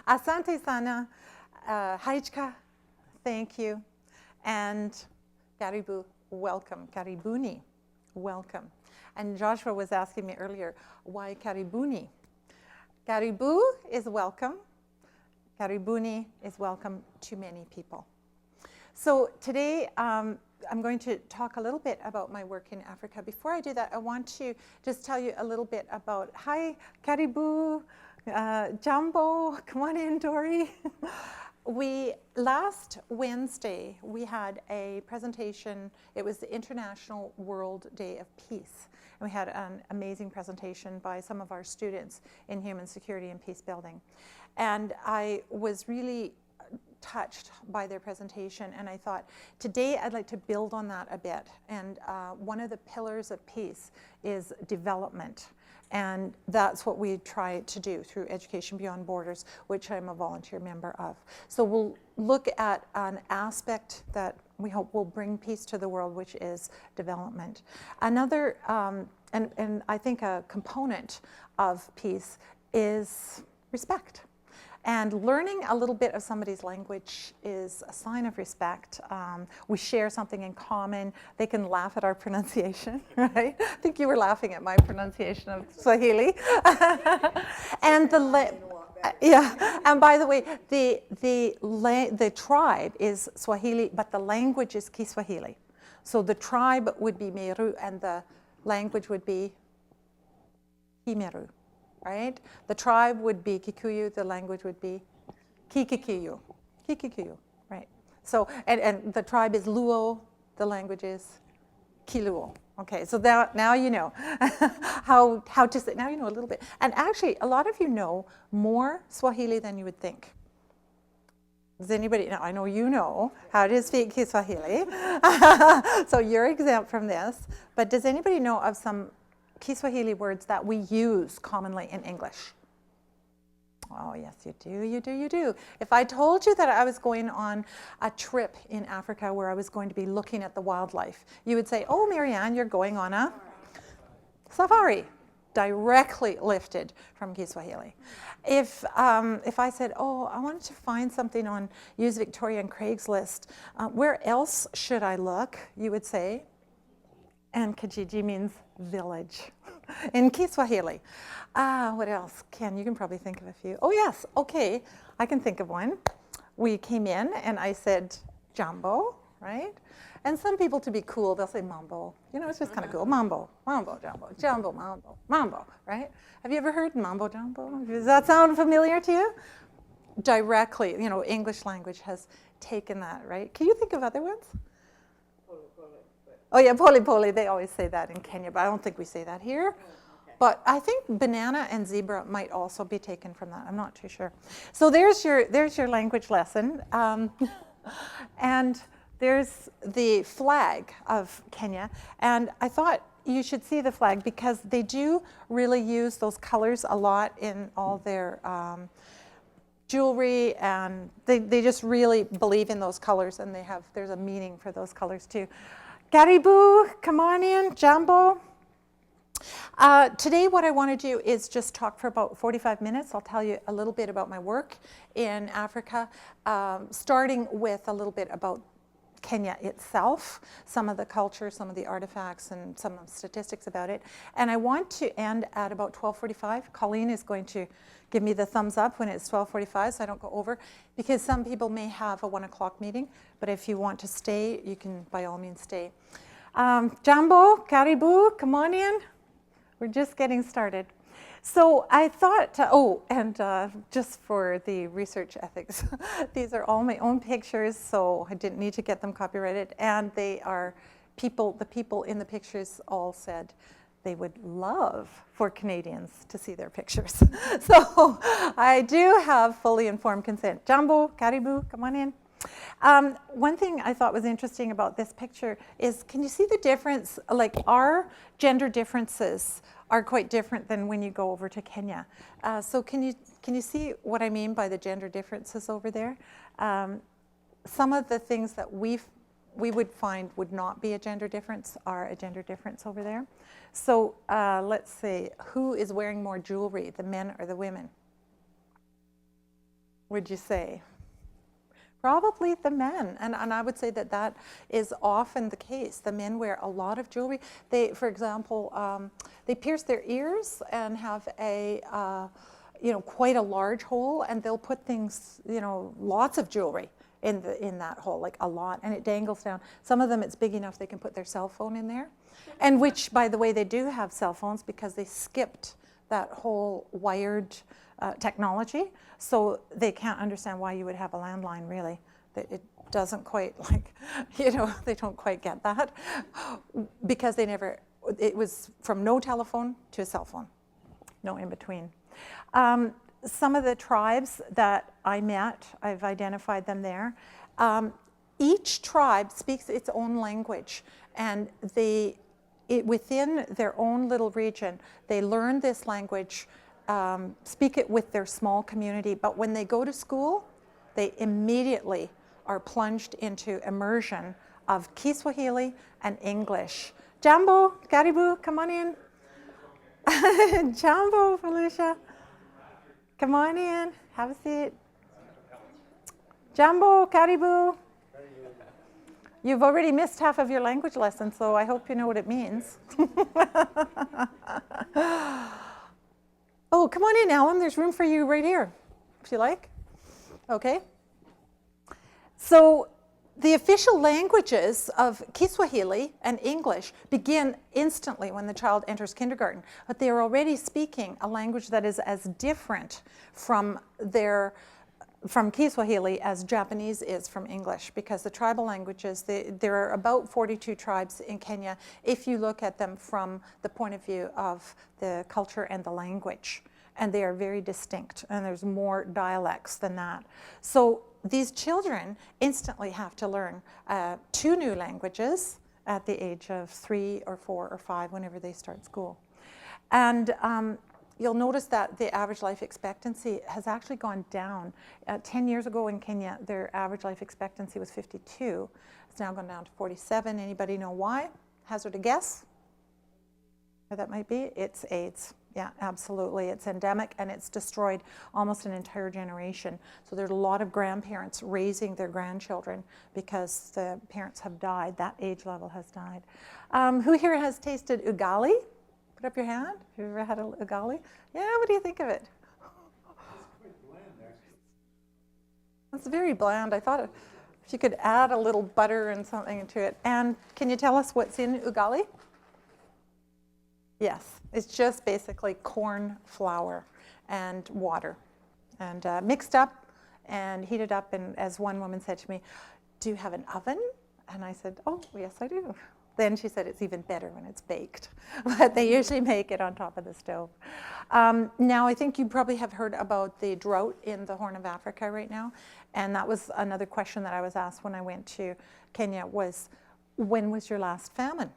Asante sana, Haichka, thank you, and Karibu, welcome. Karibuni, welcome. And Joshua was asking me earlier, why Karibuni? Karibu is welcome. Karibuni is welcome to many people. So today, I'm going to talk a little bit about my work in Africa. Before I do that, I want to just tell you a little bit about, hi, Karibu, Jambo, come on in, Dory. Last Wednesday, we had a presentation. It was the International World Day of Peace. And we had an amazing presentation by some of our students in human security and peace building. And I was really touched by their presentation, and I thought today I'd like to build on that a bit. And one of the pillars of peace is development, and that's what we try to do through Education Beyond Borders, which I'm a volunteer member of. So we'll look at an aspect that we hope will bring peace to the world, which is development. Another, and I think a component of peace is respect. And learning a little bit of somebody's language is a sign of respect. We share something in common. They can laugh at our pronunciation, right? I think you were laughing at my pronunciation of Swahili. And yeah. And by the way, the tribe is Swahili, but the language is Kiswahili. So the tribe would be Meru, and the language would be Kimeru. Right? The tribe would be Kikuyu, the language would be Kikikuyu. Kikikuyu, right? So, and the tribe is Luo, the language is Kiluo. Okay, so now you know how to say, now you know a little bit. And actually, a lot of you know more Swahili than you would think. Does anybody, now I know you know how to speak Kiswahili, so you're exempt from this, but does anybody know of some Kiswahili words that we use commonly in English? Oh, yes, you do, you do, you do. If I told you that I was going on a trip in Africa where I was going to be looking at the wildlife, you would say, oh, Marianne, you're going on a safari, directly lifted from Kiswahili. If I said, oh, I wanted to find something on Use Victoria and Craigslist, where else should I look? You would say, and Kijiji means village in Kiswahili. What else? You can probably think of a few. Oh yes, okay, I can think of one. We came in and I said, Jambo, right? And some people, to be cool, they'll say mambo. You know, it's just kind of cool. Mambo, mambo, jambo, jambo, mambo, mambo, right? Have you ever heard mambo, jambo? Does that sound familiar to you? Directly, you know, English language has taken that, right? Can you think of other ones? Oh yeah, pole pole, they always say that in Kenya, but I don't think we say that here. Okay. But I think banana and zebra might also be taken from that. I'm not too sure. So there's your language lesson. And there's the flag of Kenya. And I thought you should see the flag because they do really use those colors a lot in all their jewelry, and they just really believe in those colors, and there's a meaning for those colors too. Karibu, come on in, Jambo. Today what I want to do is just talk for about 45 minutes. I'll tell you a little bit about my work in Africa, starting with a little bit about Kenya itself, some of the culture, some of the artifacts, and some of the statistics about it. And I want to end at about 12:45. Colleen is going to give me the thumbs up when it's 12:45 so I don't go over, because some people may have a 1 o'clock meeting, but if you want to stay, you can by all means stay. Jambo, Karibu, come on in. We're just getting started. So I thought, just for the research ethics, these are all my own pictures, so I didn't need to get them copyrighted. And they are the people in the pictures all said they would love for Canadians to see their pictures. So I do have fully informed consent. Jambo, Karibu, come on in. One thing I thought was interesting about this picture is, can you see the difference? Like, our gender differences are quite different than when you go over to Kenya. So can you see what I mean by the gender differences over there? Some of the things that we would find would not be a gender difference are a gender difference over there. So let's see, who is wearing more jewelry, the men or the women? would you say? Probably the men, and I would say that that is often the case. The men wear a lot of jewelry. They, for example, they pierce their ears and have a, quite a large hole, and they'll put things, lots of jewelry in that hole, like a lot, and it dangles down. Some of them, it's big enough they can put their cell phone in there, and which, by the way, they do have cell phones because they skipped that whole wired technology, so they can't understand why you would have a landline, really. It doesn't quite, they don't quite get that, because it was from no telephone to a cell phone, no in between. Some of the tribes that I met, I've identified them there. Each tribe speaks its own language, and within their own little region, they learn this language, speak it with their small community, but when they go to school, they immediately are plunged into immersion of Kiswahili and English. Jambo, Karibu, come on in. Jambo, Felicia. Come on in, have a seat. Jambo, Karibu. You've already missed half of your language lesson, so I hope you know what it means. Oh, come on in, Alan. There's room for you right here, if you like. Okay. So the official languages of Kiswahili and English begin instantly when the child enters kindergarten, but they are already speaking a language that is as different from Kiswahili as Japanese is from English, because the tribal languages, there are about 42 tribes in Kenya if you look at them from the point of view of the culture and the language, and they are very distinct, and there's more dialects than that. So these children instantly have to learn 2 new languages at the age of 3 or 4 or 5, whenever they start school. And you'll notice that the average life expectancy has actually gone down. 10 years ago in Kenya, their average life expectancy was 52. It's now gone down to 47. Anybody know why? Hazard a guess? What that might be? It's AIDS. Yeah, absolutely. It's endemic, and it's destroyed almost an entire generation. So there's a lot of grandparents raising their grandchildren because the parents have died. That age level has died. Who here has tasted ugali? Put up your hand. Have you ever had an ugali? Yeah, what do you think of it? It's quite bland, actually. It's very bland. I thought if you could add a little butter and something to it. And can you tell us what's in ugali? Yes, it's just basically corn flour and water, and mixed up and heated up. And as one woman said to me, "Do you have an oven?" And I said, "Oh, yes, I do." Then she said it's even better when it's baked, but they usually make it on top of the stove. Now, I think you probably have heard about the drought in the Horn of Africa right now, and that was another question that I was asked when I went to Kenya was, when was your last famine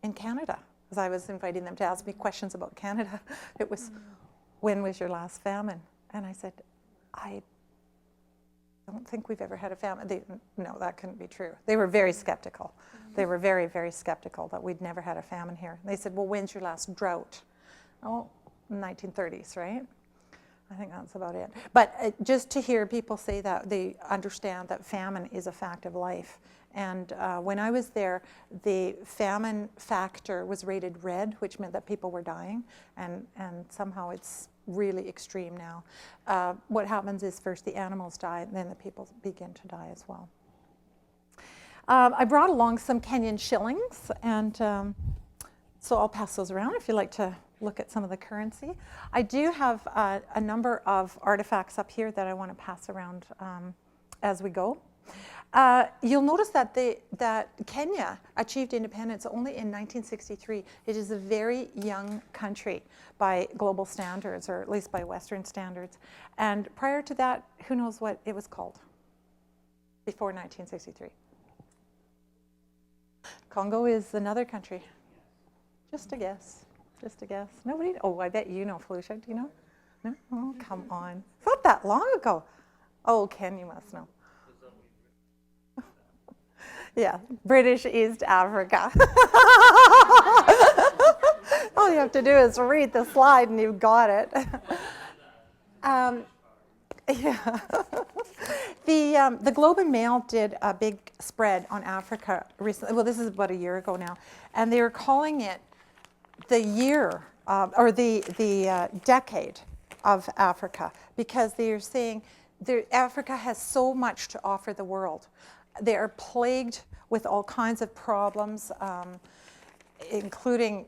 in Canada? Because I was inviting them to ask me questions about Canada. It was, when was your last famine? And I said, I don't think we've ever had a famine. No, that couldn't be true. They were very skeptical. They were very, very skeptical that we'd never had a famine here. They said, well, when's your last drought? Oh, 1930s, right? I think that's about it. But just to hear people say that, they understand that famine is a fact of life. And when I was there, the famine factor was rated red, which meant that people were dying. And somehow it's really extreme now. What happens is first the animals die, and then the people begin to die as well. I brought along some Kenyan shillings, and so I'll pass those around if you'd like to look at some of the currency. I do have a number of artifacts up here that I want to pass around as we go. You'll notice that Kenya achieved independence only in 1963. It is a very young country by global standards, or at least by Western standards. And prior to that, who knows what it was called before 1963? Congo is another country. Just a guess. Just a guess. Nobody? Oh, I bet you know, Felicia. Do you know? No? Oh, come on. It's not that long ago. Oh, Ken, you must know. Yeah, British East Africa. All you have to do is read the slide and you've got it. Yeah. The Globe and Mail did a big spread on Africa recently. Well, this is about a year ago now, and they were calling it the year or the decade of Africa, because they are saying Africa has so much to offer the world. They are plagued with all kinds of problems, including,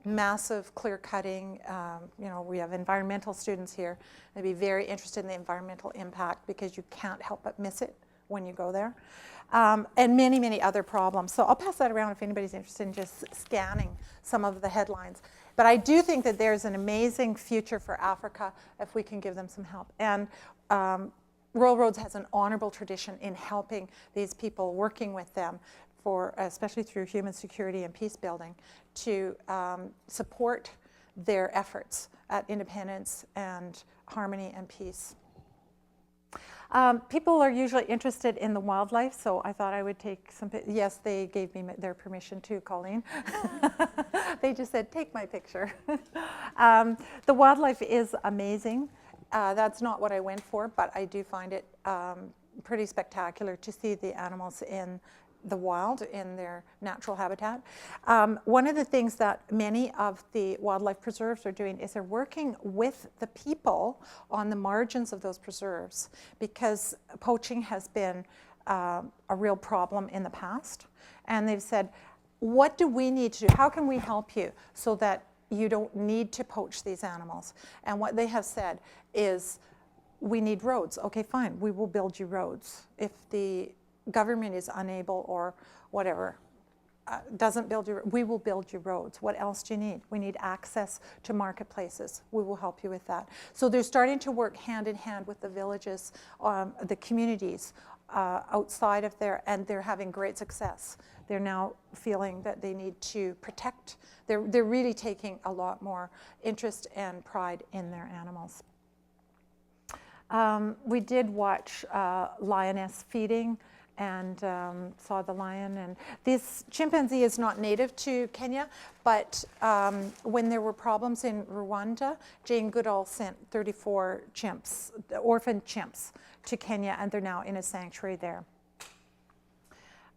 massive clear cutting. We have environmental students here. They'd be very interested in the environmental impact, because you can't help but miss it when you go there. And many, many other problems. So I'll pass that around if anybody's interested in just scanning some of the headlines. But I do think that there's an amazing future for Africa if we can give them some help. And Royal Roads has an honorable tradition in helping these people, working with them, especially through human security and peace building, to support their efforts at independence and harmony and peace. People are usually interested in the wildlife, so I thought I would take some. Yes, they gave me their permission too, Colleen. They just said, take my picture. The wildlife is amazing. That's not what I went for, but I do find it pretty spectacular to see the animals in the wild, in their natural habitat. One of the things that many of the wildlife preserves are doing is they're working with the people on the margins of those preserves, because poaching has been a real problem in the past. And they've said, what do we need to do? How can we help you so that you don't need to poach these animals? And what they have said is, we need roads. Okay, fine, we will build you roads. If the government is unable or whatever, doesn't build you, we will build you roads. What else do you need? We need access to marketplaces. We will help you with that. So they're starting to work hand in hand with the villages, the communities outside of there, and they're having great success. They're now feeling that they need to protect. They're really taking a lot more interest and pride in their animals. We did watch lioness feeding, and saw the lion. And this chimpanzee is not native to Kenya, but when there were problems in Rwanda, Jane Goodall sent 34 chimps, orphaned chimps, to Kenya, and they're now in a sanctuary there.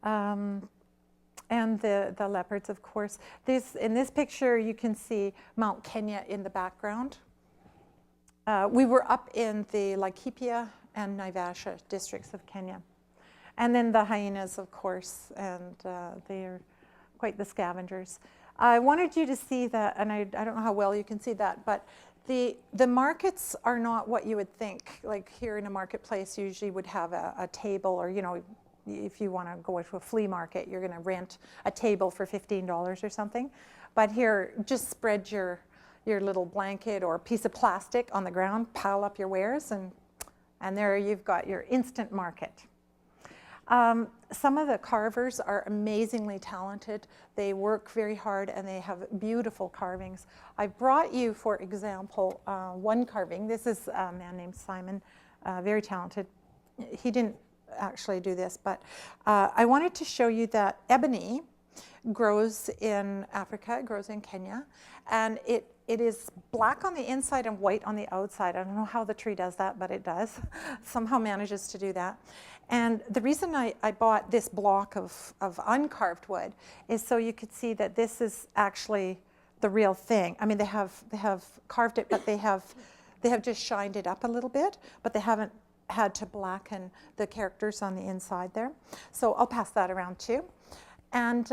And the leopards, of course. In this picture, you can see Mount Kenya in the background. We were up in the Laikipia and Naivasha districts of Kenya. And then the hyenas, of course, and they are quite the scavengers. I wanted you to see that, and I don't know how well you can see that, but the markets are not what you would think. Like here in a marketplace, you usually would have a table, or, if you want to go to a flea market, you're going to rent a table for $15 or something. But here, just spread your little blanket or piece of plastic on the ground, pile up your wares, and there you've got your instant market. Some of the carvers are amazingly talented. They work very hard, and they have beautiful carvings. I brought you, for example, one carving. This is a man named Simon, very talented. He didn't actually do this, but I wanted to show you that ebony grows in Africa, it grows in Kenya, and it is black on the inside and white on the outside. I don't know how the tree does that, but it does. Somehow manages to do that. And the reason I bought this block of uncarved wood is so you could see that this is actually the real thing. I mean, they have carved it, but they have just shined it up a little bit, but they haven't had to blacken the characters on the inside there. So I'll pass that around too. And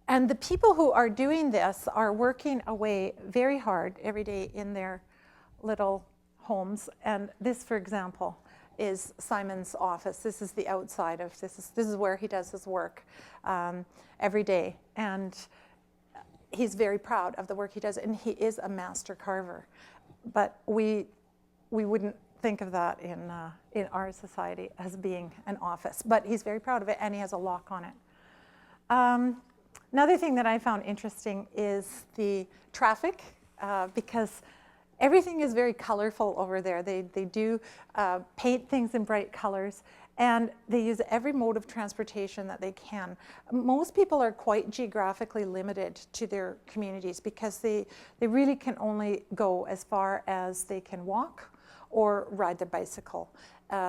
the people who are doing this are working away very hard every day in their little homes. And this, for example, is Simon's office. This is the outside of this is where he does his work every day. And he's very proud of the work he does, and he is a master carver. But we wouldn't think of that in our society as being an office. But he's very proud of it, and he has a lock on it. Another thing that I found interesting is the traffic, because everything is very colorful over there. They do paint things in bright colors, And they use every mode of transportation that they can. Most people are quite geographically limited to their communities because they really can only go as far as they can walk or ride their bicycle.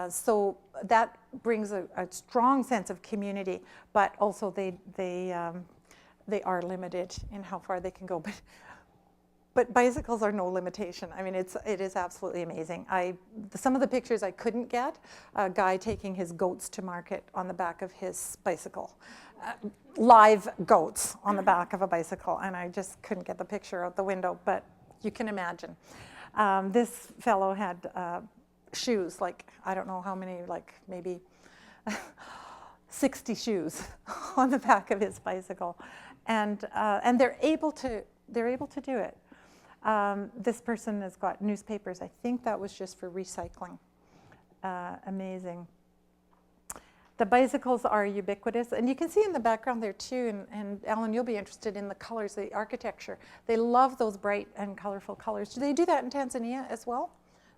So that brings a strong sense of community, but also they are limited in how far they can go. But bicycles are no limitation. I mean, it is absolutely amazing. Some of the pictures I couldn't get, a guy taking his goats to market on the back of his bicycle. Live goats on the back of a bicycle, and I just couldn't get the picture out the window, but you can imagine. This fellow had shoes, like, I don't know how many, like maybe 60 shoes on the back of his bicycle. And they're able to do it. This person has got newspapers. I think that was just for recycling. Amazing. The bicycles are ubiquitous, and you can see in the background there too, and Alan, you'll be interested in the colors, the architecture. They love those bright and colorful colors. Do they do that in Tanzania as well?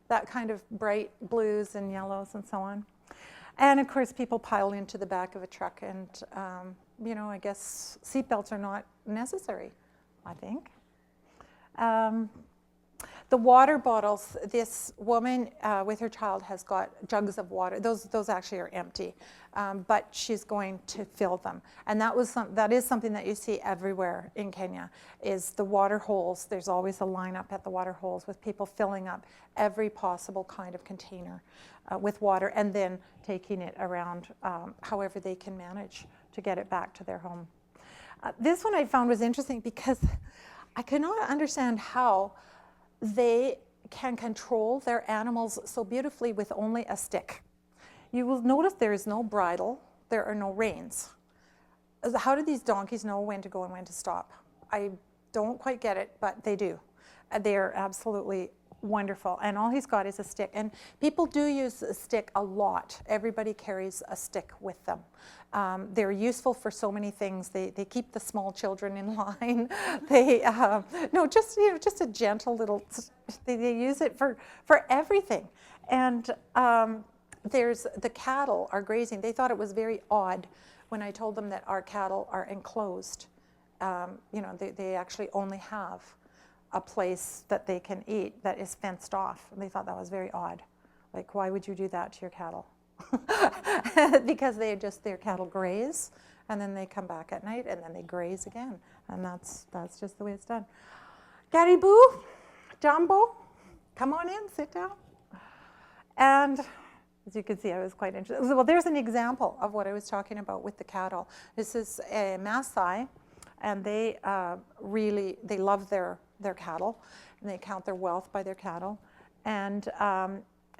That kind of bright blues and yellows and so on. And of course, people pile into the back of a truck, and you know, I guess seatbelts are not necessary, I think. The water bottles, this woman with her child has got jugs of water. Those actually are empty, but she's going to fill them. And that is something that you see everywhere in Kenya, is the water holes. There's always a lineup at the water holes with people filling up every possible kind of container with water and then taking it around however they can manage to get it back to their home. This one I found was interesting because I could not understand how they can control their animals so beautifully with only a stick. You will notice there is no bridle, there are no reins. How do these donkeys know when to go and when to stop? I don't quite get it, but they do. They're absolutely wonderful. And all he's got is a stick. And people do use a stick a lot. Everybody carries a stick with them. They're useful for so many things. They keep the small children in line. Just a gentle little, they use it for everything. And there's the cattle are grazing. They thought it was very odd when I told them that our cattle are enclosed. They actually only have a place that they can eat that is fenced off. And they thought that was very odd. Like, why would you do that to your cattle? Because their cattle graze, and then they come back at night, and then they graze again. And that's just the way it's done. Caribou, Jumbo, come on in, sit down. And as you can see, I was quite interested. Well, there's an example of what I was talking about with the cattle. This is a Maasai, and they love their cattle, and they count their wealth by their cattle, and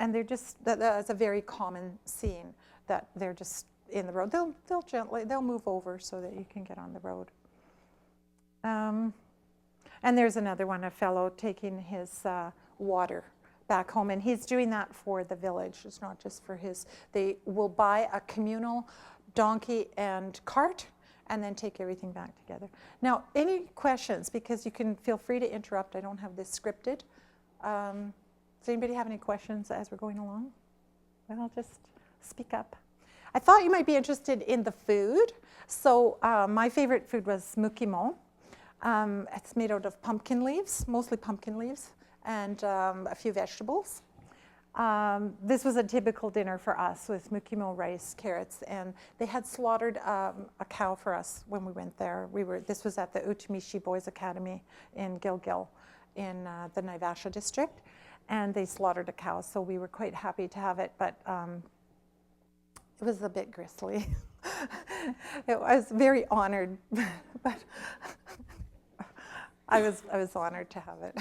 they're just that's a very common scene, that they're just in the road. They'll move over so that you can get on the road. And there's another one, a fellow taking his water back home, and he's doing that for the village. It's not just for his. They will buy a communal donkey and cart, and then take everything back together. Now, any questions? Because you can feel free to interrupt. I don't have this scripted. Does anybody have any questions as we're going along? Well, I'll just speak up. I thought you might be interested in the food. So my favorite food was mukimo. It's made out of pumpkin leaves, mostly pumpkin leaves, and a few vegetables. This was a typical dinner for us with mukimo rice, carrots, and they had slaughtered a cow for us when we went there. This was at the Utumishi Boys Academy in Gilgil in the Naivasha district, and they slaughtered a cow, so we were quite happy to have it, but it was a bit gristly. I was very honored, but I was honored to have it.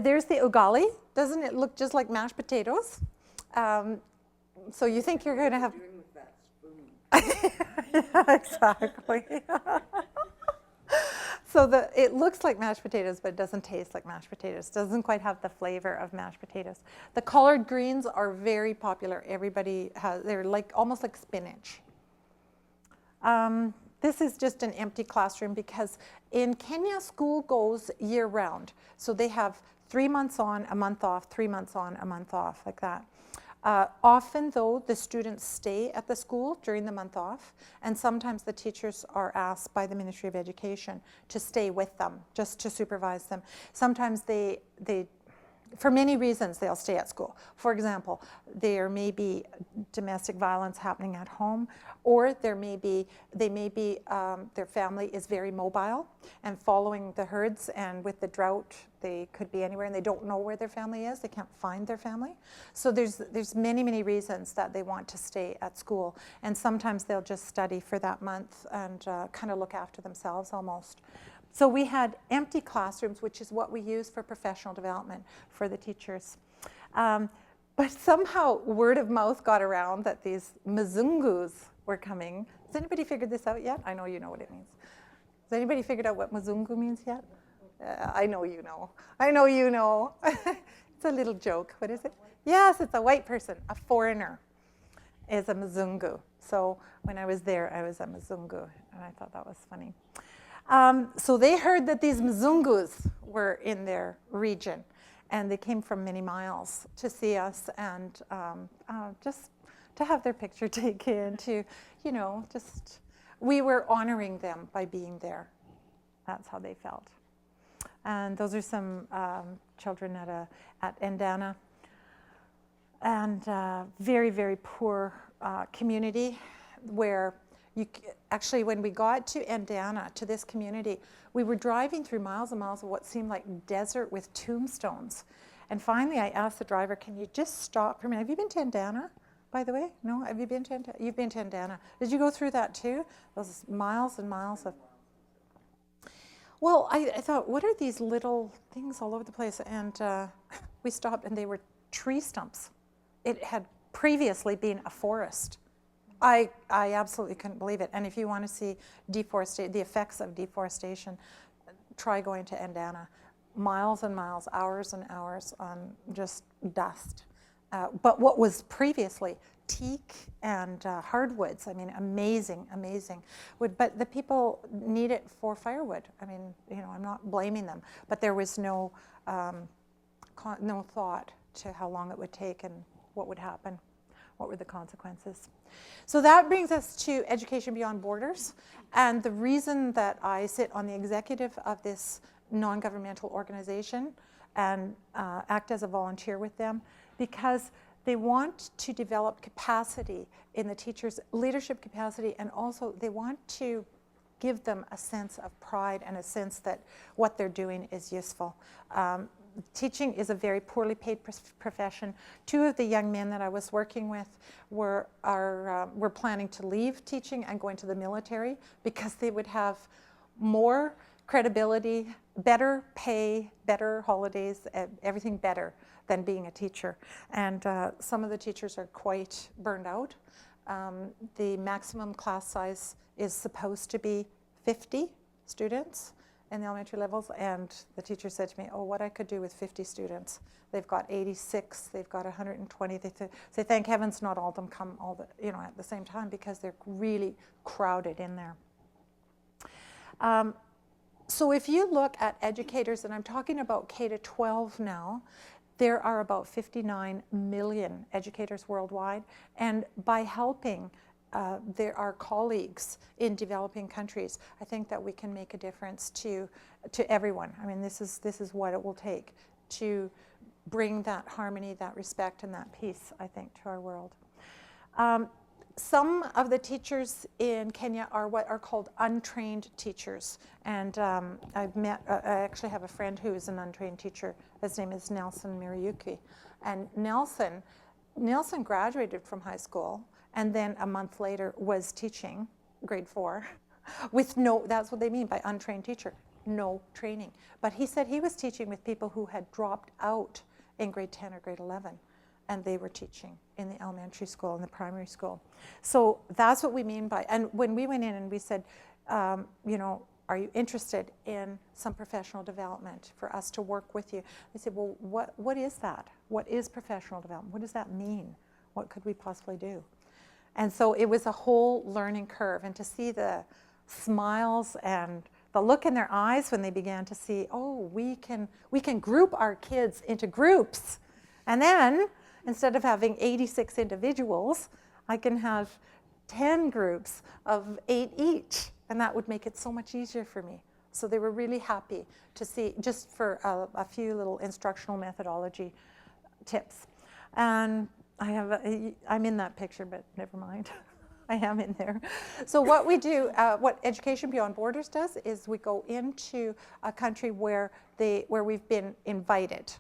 There's the ugali. Doesn't it look just like mashed potatoes? So you think you're going to have... What are you doing with that spoon? Yeah, exactly. So it looks like mashed potatoes, but it doesn't taste like mashed potatoes. It doesn't quite have the flavor of mashed potatoes. The collard greens are very popular. Everybody they're almost like spinach. This is just an empty classroom because in Kenya, school goes year round. So they have 3 months on, a month off, 3 months on, a month off, like that. Often, though, the students stay at the school during the month off, and sometimes the teachers are asked by the Ministry of Education to stay with them, just to supervise them. Sometimes they for many reasons, they'll stay at school. For example, there may be domestic violence happening at home, or their family is very mobile and following the herds, and with the drought, they could be anywhere and they don't know where their family is. They can't find their family. So there's many reasons that they want to stay at school, and sometimes they'll just study for that month and kind of look after themselves almost. So we had empty classrooms, which is what we use for professional development for the teachers. But somehow word of mouth got around that these Mzungus were coming. Has anybody figured this out yet? I know you know what it means. Has anybody figured out what Mzungu means yet? I know you know. I know you know. It's a little joke. What is it? Yes, it's a white person. A foreigner is a Mzungu. So when I was there, I was a Mzungu, and I thought that was funny. So they heard that these Mzungus were in their region, and they came from many miles to see us and just to have their picture taken, to, we were honoring them by being there. That's how they felt. And those are some children at Endana, and very poor community where actually, when we got to Endana, to this community, we were driving through miles and miles of what seemed like desert with tombstones. And finally, I asked the driver, can you just stop for a minute? Have you been to Endana, by the way? No? Have you been to Endana? You've been to Endana. Did you go through that too? Those miles and miles of... Well, I thought, what are these little things all over the place? And we stopped, and they were tree stumps. It had previously been a forest. I absolutely couldn't believe it. And if you want to see the effects of deforestation, try going to Endana. Miles and miles, hours and hours on just dust. But what was previously teak and hardwoods, I mean, amazing. But the people need it for firewood. I mean, I'm not blaming them. But there was no thought to how long it would take and what would happen. What were the consequences? So that brings us to Education Beyond Borders. And the reason that I sit on the executive of this non-governmental organization and act as a volunteer with them, because they want to develop capacity in the teachers' leadership capacity, and also they want to give them a sense of pride and a sense that what they're doing is useful. Teaching is a very poorly paid profession. Two of the young men that I was working with were planning to leave teaching and go into the military because they would have more credibility, better pay, better holidays, everything better than being a teacher. And some of the teachers are quite burned out. The maximum class size is supposed to be 50 students in the elementary levels, and the teacher said to me, oh, what I could do with 50 students. They've got 86, they've got 120. They say, thank heavens not all of them come at the same time, because they're really crowded in there. So if you look at educators, and I'm talking about K-12 now, there are about 59 million educators worldwide, and by helping our colleagues in developing countries, I think that we can make a difference to everyone. I mean, this is what it will take to bring that harmony, that respect, and that peace, I think, to our world. Some of the teachers in Kenya are what are called untrained teachers, and I actually have a friend who is an untrained teacher. His name is Nelson Miriyuki, and Nelson graduated from high school, and then a month later was teaching grade 4 with that's what they mean by untrained teacher, no training. But he said he was teaching with people who had dropped out in grade 10 or grade 11, and they were teaching in the elementary school and the primary school. So that's what we mean by, and when we went in and we said, are you interested in some professional development for us to work with you? They said, well, what is that? What is professional development? What does that mean? What could we possibly do? And so it was a whole learning curve, and to see the smiles and the look in their eyes when they began to see, oh, we can group our kids into groups, and then instead of having 86 individuals, I can have 10 groups of 8 each, and that would make it so much easier for me. So they were really happy to see, just for a few little instructional methodology tips. And I'm in that picture, but never mind. I am in there. So what we do, what Education Beyond Borders does, is we go into a country where we've been invited.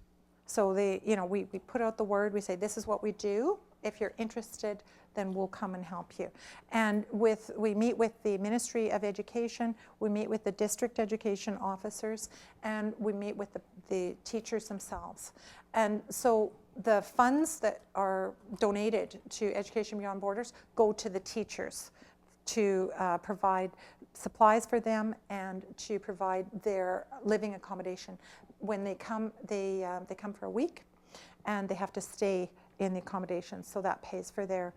So we put out the word, we say, this is what we do. If you're interested, then we'll come and help you. And we meet with the Ministry of Education, we meet with the district education officers, and we meet with the teachers themselves. And so the funds that are donated to Education Beyond Borders go to the teachers to provide supplies for them and to provide their living accommodation. When they come for a week, and they have to stay in the accommodation, so that pays for their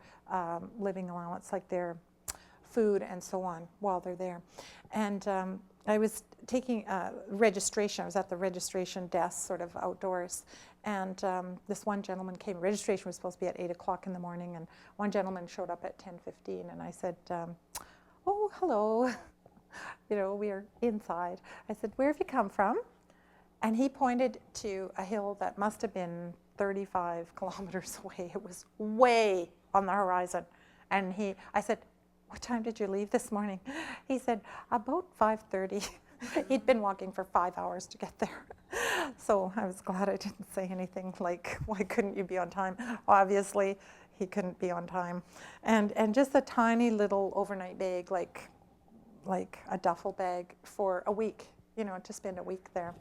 living allowance, like their food and so on while they're there. And I was taking registration. I was at the registration desk, sort of outdoors, and this one gentleman came. Registration was supposed to be at 8 o'clock in the morning, and one gentleman showed up at 10:15, and I said, oh, hello. We are inside. I said, where have you come from? And he pointed to a hill that must have been 35 kilometers away. It was way on the horizon. And I said, what time did you leave this morning? He said, about 5:30. He'd been walking for 5 hours to get there. So I was glad I didn't say anything like, why couldn't you be on time? Obviously, he couldn't be on time. And just a tiny little overnight bag, like a duffel bag for a week, to spend a week there.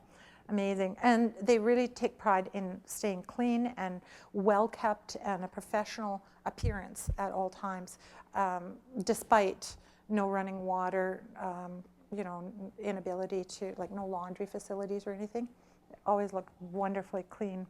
Amazing. And they really take pride in staying clean and well kept and a professional appearance at all times, despite no running water, inability to, no laundry facilities or anything. They always look wonderfully clean.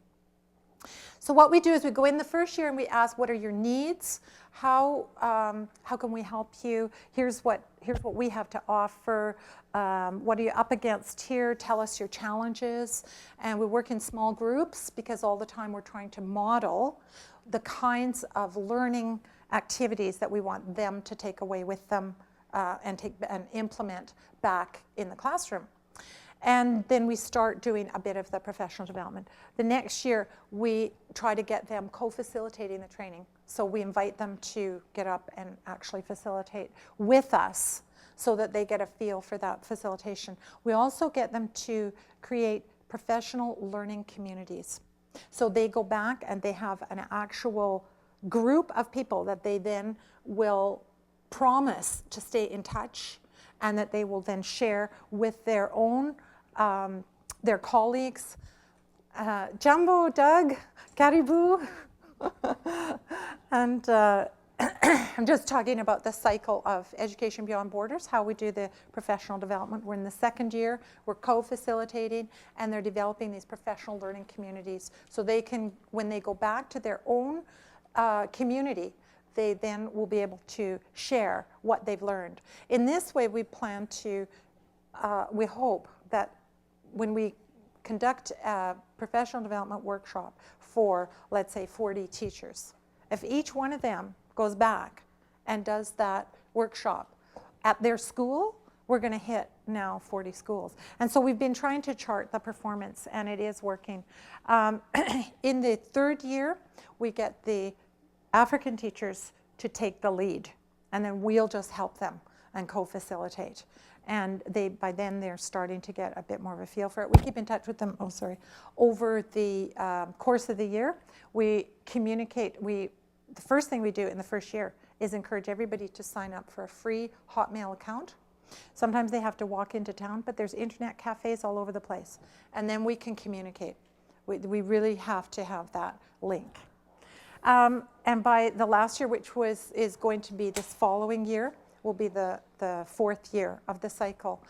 So what we do is we go in the first year and we ask, what are your needs? How can we help you? Here's what we have to offer. What are you up against here? Tell us your challenges. And we work in small groups because all the time we're trying to model the kinds of learning activities that we want them to take away with them and implement back in the classroom. And then we start doing a bit of the professional development. The next year, we try to get them co-facilitating the training. So we invite them to get up and actually facilitate with us so that they get a feel for that facilitation. We also get them to create professional learning communities. So they go back and they have an actual group of people that they then will promise to stay in touch and that they will then share with their own, their colleagues. Jumbo, Doug, Caribou. And I'm just talking about the cycle of Education Beyond Borders, how we do the professional development. We're in the second year, we're co-facilitating, and they're developing these professional learning communities. So they can, when they go back to their own community, they then will be able to share what they've learned. In this way, we plan to, we hope that when we conduct a professional development workshop for, let's say, 40 teachers, if each one of them goes back and does that workshop at their school, we're going to hit now 40 schools. And so we've been trying to chart the performance, and it is working. In the third year, we get the African teachers to take the lead, and then we'll just help them and co-facilitate. And by then they're starting to get a bit more of a feel for it. We keep in touch with them, over the course of the year. We communicate, the first thing we do in the first year is encourage everybody to sign up for a free Hotmail account. Sometimes they have to walk into town, but there's internet cafes all over the place. And then we can communicate. We really have to have that link. And by the last year, which is going to be this following year, will be the fourth year of the cycle,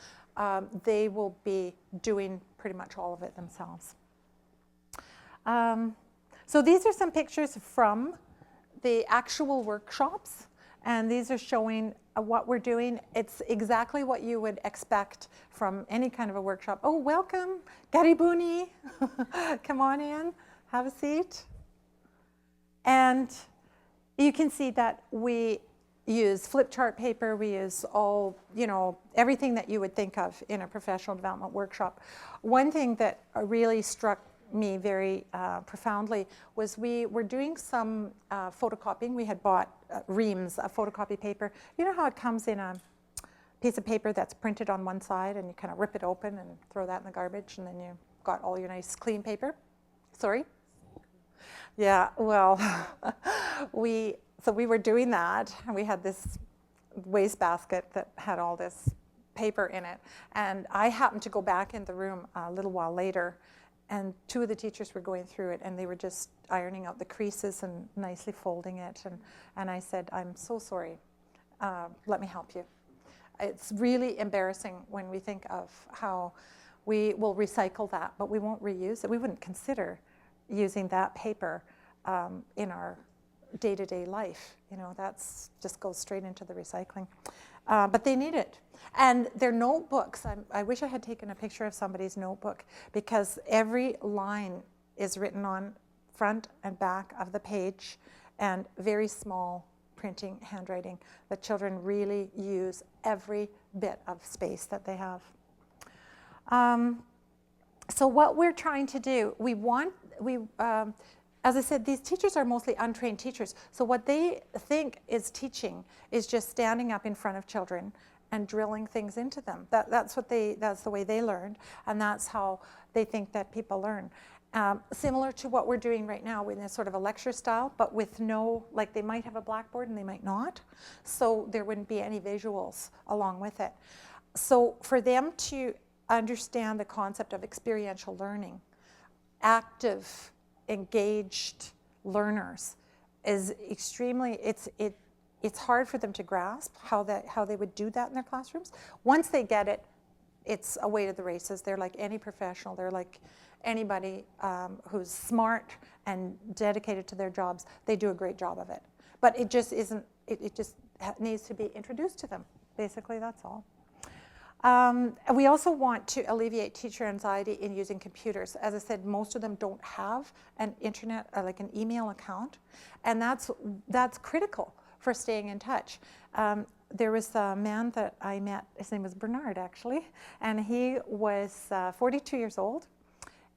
they will be doing pretty much all of it themselves. So these are some pictures from the actual workshops, and these are showing what we're doing. It's exactly what you would expect from any kind of a workshop. Oh, welcome, Garibuni. Come on in, have a seat. And you can see that we use flip chart paper, we use all, everything that you would think of in a professional development workshop. One thing that really struck me very profoundly was we were doing some photocopying. We had bought reams of photocopy paper. You know how it comes in a piece of paper that's printed on one side and you kind of rip it open and throw that in the garbage and then you've got all your nice clean paper? Sorry? Yeah, well, so we were doing that, and we had this wastebasket that had all this paper in it. And I happened to go back in the room a little while later, and two of the teachers were going through it, and they were just ironing out the creases and nicely folding it. And I said, I'm so sorry. Let me help you. It's really embarrassing when we think of how we will recycle that, but we won't reuse it. We wouldn't consider using that paper in our day-to-day life. That's just goes straight into the recycling. But they need it. And their notebooks, I wish I had taken a picture of somebody's notebook, because every line is written on front and back of the page, and very small printing, handwriting. The children really use every bit of space that they have. So what we're trying to do, as I said, these teachers are mostly untrained teachers. So what they think is teaching is just standing up in front of children and drilling things into them. That's the way they learned, and that's how they think that people learn. Similar to what we're doing right now in a sort of a lecture style, but with like they might have a blackboard and they might not. So there wouldn't be any visuals along with it. So for them to understand the concept of experiential learning, active, engaged learners is extremely, it's hard for them to grasp how they would do that in their classrooms. Once they get it, it's away to the races. They're like any professional. They're like anybody who's smart and dedicated to their jobs. They do a great job of it. But it just isn't, it just needs to be introduced to them. Basically, that's all. We also want to alleviate teacher anxiety in using computers. As I said, most of them don't have an internet, like an email account, and that's critical for staying in touch. There was a man that I met, his name was Bernard actually, and he was 42 years old,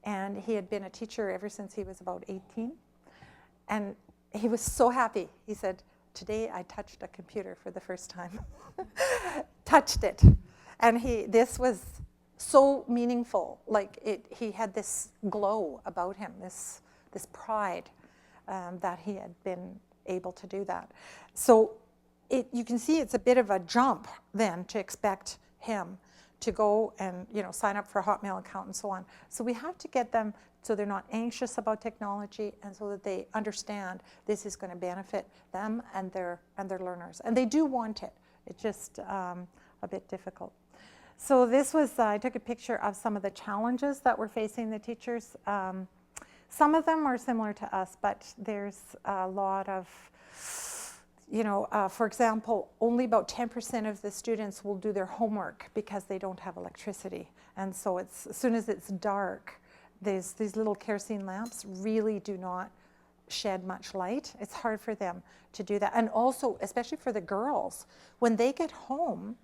and he had been a teacher ever since he was about 18, and he was so happy. He said, today I touched a computer for the first time. Touched it. And this was so meaningful. Like he had this glow about him, this pride that he had been able to do that. So you can see it's a bit of a jump then to expect him to go and sign up for a Hotmail account and so on. So we have to get them so they're not anxious about technology, and so that they understand this is going to benefit them and their learners. And they do want it. It's just a bit difficult. So this was, I took a picture of some of the challenges that were facing the teachers. Some of them are similar to us, but there's a lot of, for example, only about 10% of the students will do their homework because they don't have electricity. And so as soon as it's dark, these little kerosene lamps really do not shed much light. It's hard for them to do that. And also, especially for the girls, when they get home,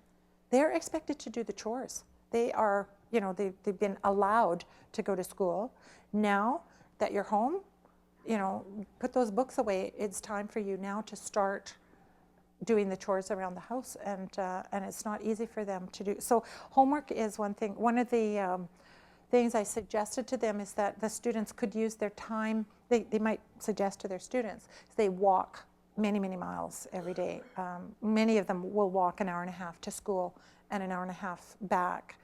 they're expected to do the chores. They are, they've been allowed to go to school. Now that you're home, put those books away. It's time for you now to start doing the chores around the house, and it's not easy for them to do. So homework is one thing. One of the things I suggested to them is that the students could use their time. They might suggest to their students, they walk many, many miles every day. Many of them will walk an hour and a half to school and an hour and a half back.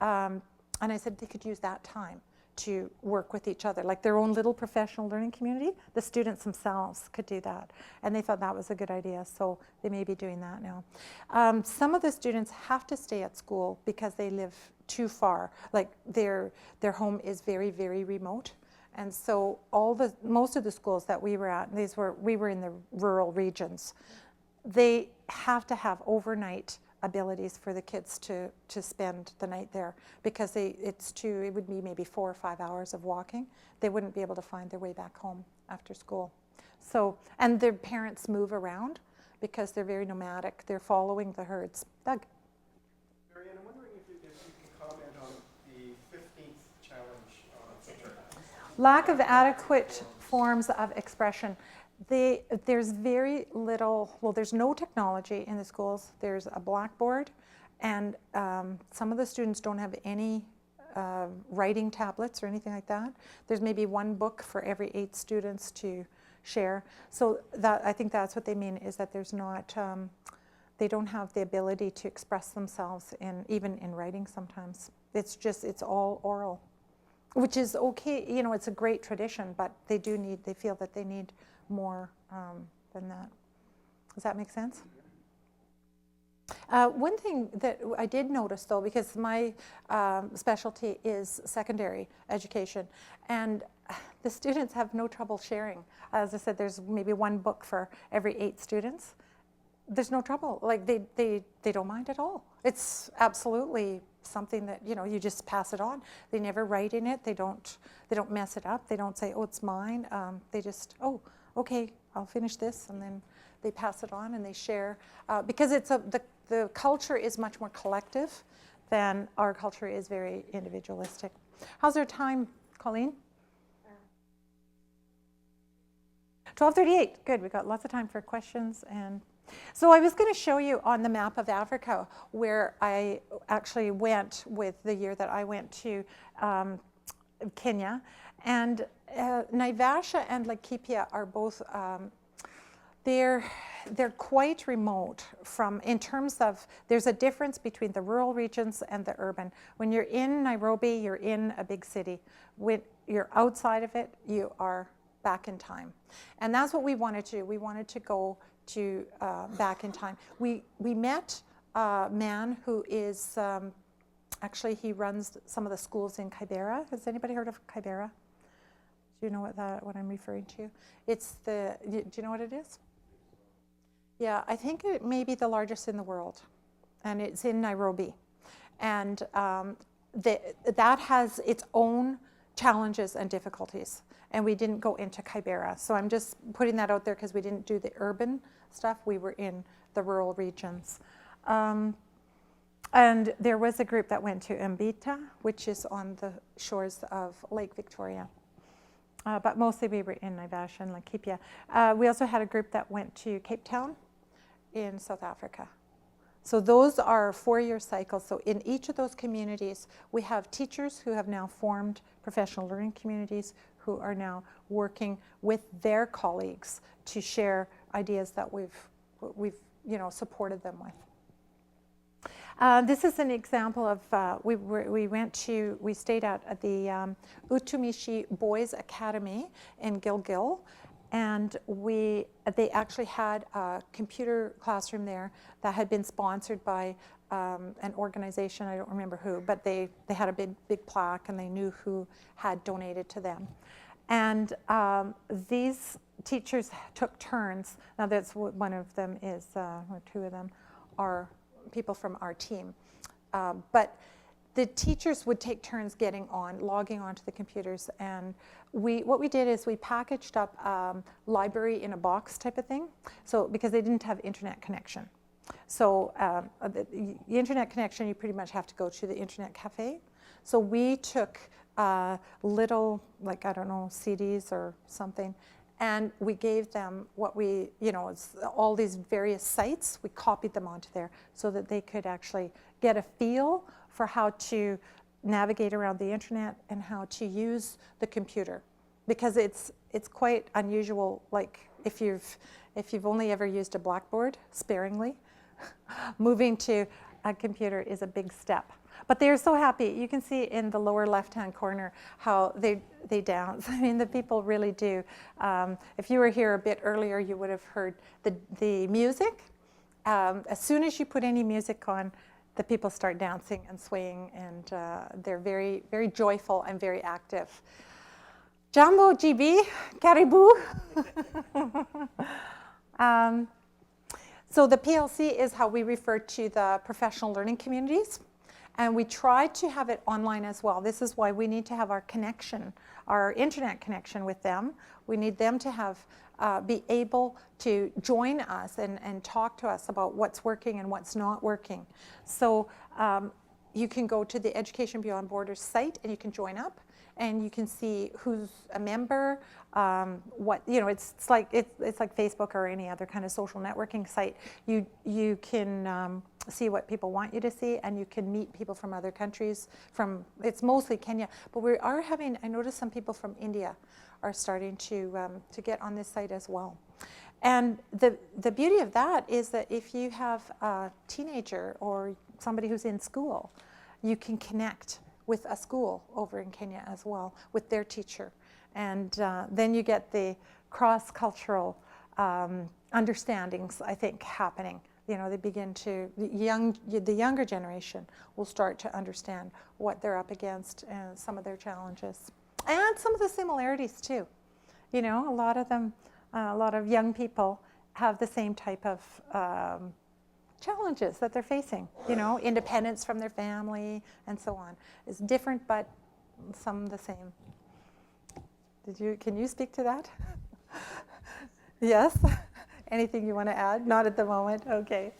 And I said they could use that time to work with each other, like their own little professional learning community. The students themselves could do that. And they thought that was a good idea, so they may be doing that now. Some of the students have to stay at school because they live too far. Like their home is very, very remote. And so most of the schools that we were at, we were in the rural regions, they have to have overnight abilities for the kids to spend the night there, because it would be maybe 4 or 5 hours of walking. They wouldn't be able to find their way back home after school. So, and their parents move around because they're very nomadic. They're following the herds. Doug? Marianne, I'm wondering if you can comment on the 15th challenge. Lack of adequate forms of expression. There's very little, well, there's no technology in the schools. There's a blackboard, and some of the students don't have any writing tablets or anything like that. There's maybe one book for every 8 students to share. So that, I think that's what they mean, is that there's not, they don't have the ability to express themselves even in writing sometimes. It's all oral, which is okay. You know, it's a great tradition, but they feel that they need more than that. Does that make sense? One thing that I did notice, though, because my specialty is secondary education, and the students have no trouble sharing. As I said, there's maybe one book for every 8 students. There's no trouble. Like, they don't mind at all. It's absolutely something that, you know, you just pass it on. They never write in it. They don't mess it up. They don't say, oh, it's mine. They just, oh, okay, I'll finish this, and then they pass it on and they share. Because the culture is much more collective than our culture is very individualistic. How's our time, Colleen? 12:38. Good. We've got lots of time for questions. And so I was going to show you on the map of Africa where I actually went with the year that I went to Kenya. And Naivasha and Laikipia are both, they're quite remote from, in terms of, there's a difference between the rural regions and the urban. When you're in Nairobi, you're in a big city. When you're outside of it, you are back in time. And that's what we wanted to do. We wanted to go to back in time. We met a man who is, actually he runs some of the schools in Kibera. Has anybody heard of Kibera? Do you know what I'm referring to? It's do you know what it is? Yeah, I think it may be the largest in the world, and it's in Nairobi. And that has its own challenges and difficulties, and we didn't go into Kibera. So I'm just putting that out there because we didn't do the urban stuff. We were in the rural regions. And there was a group that went to Mbita, which is on the shores of Lake Victoria. But mostly we were in Naivasha and Laikipia. We also had a group that went to Cape Town in South Africa. So those are 4-year cycles. So in each of those communities, we have teachers who have now formed professional learning communities who are now working with their colleagues to share ideas that we've supported them with. This is an example of, we stayed at the Utumishi Boys Academy in Gilgil, and they actually had a computer classroom there that had been sponsored by an organization, I don't remember who, but they had a big plaque, and they knew who had donated to them. And these teachers took turns. Now that's one of them is, or 2 of them are people from our team. But the teachers would take turns logging onto the computers, and what we did is we packaged up library in a box type of thing, so because they didn't have internet connection. So the internet connection, you pretty much have to go to the internet cafe. So we took little, like, I don't know, CDs or something, and we gave them it's all these various sites. We copied them onto there so that they could actually get a feel for how to navigate around the internet and how to use the computer, because it's quite unusual. Like, if you've only ever used a blackboard sparingly, moving to a computer is a big step. But they're so happy. You can see in the lower left-hand corner how they dance. I mean, the people really do. If you were here a bit earlier, you would have heard the music. As soon as you put any music on, the people start dancing and swaying, and they're very, very joyful and very active. Jambo GB, Caribou. So the PLC is how we refer to the professional learning communities. And we tried to have it online as well. This is why we need to have our connection, our internet connection with them. We need them to have be able to join us and talk to us about what's working and what's not working. So you can go to the Education Beyond Borders site and you can join up and you can see who's a member, what, you know, it's like Facebook or any other kind of social networking site. You can see what people want you to see, and you can meet people from other countries. It's mostly Kenya, but we are having, I noticed some people from India are starting to get on this site as well. And the beauty of that is that if you have a teenager or somebody who's in school, you can connect with a school over in Kenya as well, with their teacher. And then you get the cross-cultural understandings, I think, happening. You know, they begin to, the younger generation will start to understand what they're up against and some of their challenges. And some of the similarities too. You know, a lot of them, a lot of young people have the same type of challenges that they're facing. You know, independence from their family and so on. It's different, but some the same. Can you speak to that? Yes? Anything you want to add? Not at the moment? Okay.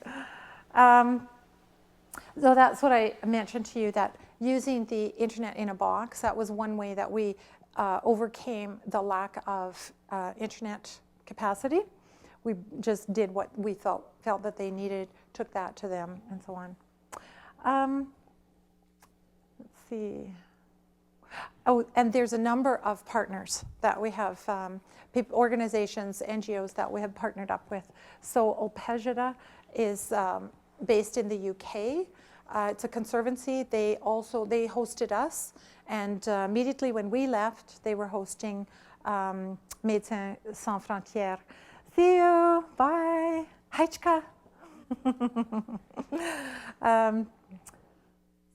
So that's what I mentioned to you, that using the internet in a box, that was one way that we overcame the lack of internet capacity. We just did what we felt that they needed, took that to them, and so on. Let's see. Oh, and there's a number of partners that we have, organizations, NGOs that we have partnered up with. So Olpejada is based in the UK. It's a conservancy. They hosted us, and immediately when we left, they were hosting Médecins Sans Frontières. See you, bye, Heichka.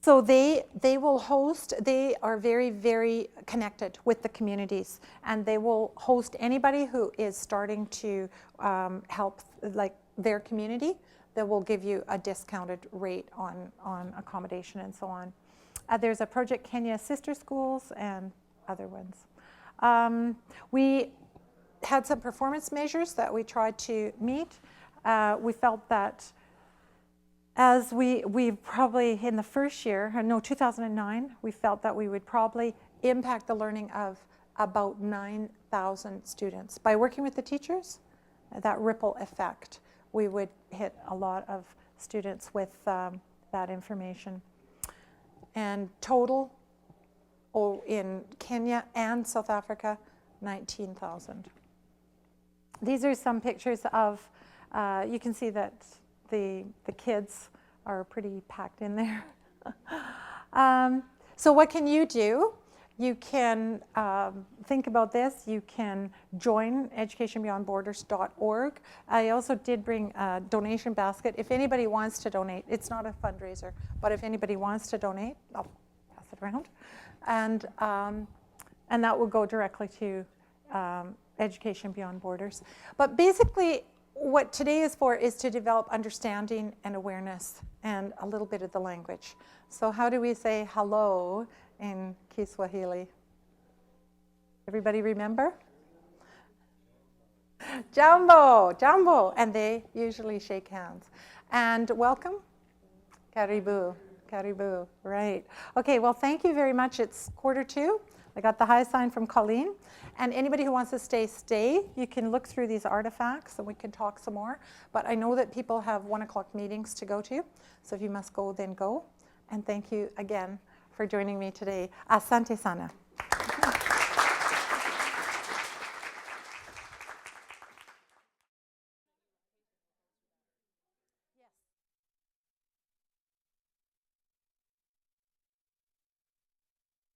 So they will host, they are very, very connected with the communities, and they will host anybody who is starting to help like their community. They will give you a discounted rate on accommodation and so on. There's a Project Kenya Sister Schools and other ones. We had some performance measures that we tried to meet. We felt that as we probably in the first year, 2009, we felt that we would probably impact the learning of about 9,000 students. By working with the teachers, that ripple effect, we would hit a lot of students with that information. And total, in Kenya and South Africa, 19,000. These are some pictures of, you can see that the kids are pretty packed in there. So what can you do? You can think about this. You can join educationbeyondborders.org. I also did bring a donation basket. If anybody wants to donate, it's not a fundraiser, but if anybody wants to donate, I'll pass it around. And that will go directly to Education Beyond Borders. But basically, what today is for is to develop understanding and awareness and a little bit of the language. So how do we say hello in Kiswahili? Everybody remember? Jambo, jambo, and they usually shake hands. And welcome, karibu, karibu, right. Okay, well, thank you very much. It's 1:45. I got the hi sign from Colleen. And anybody who wants to stay. You can look through these artifacts and we can talk some more. But I know that people have 1 o'clock meetings to go to. So if you must go, then go. And thank you again for joining me today. Asante sana.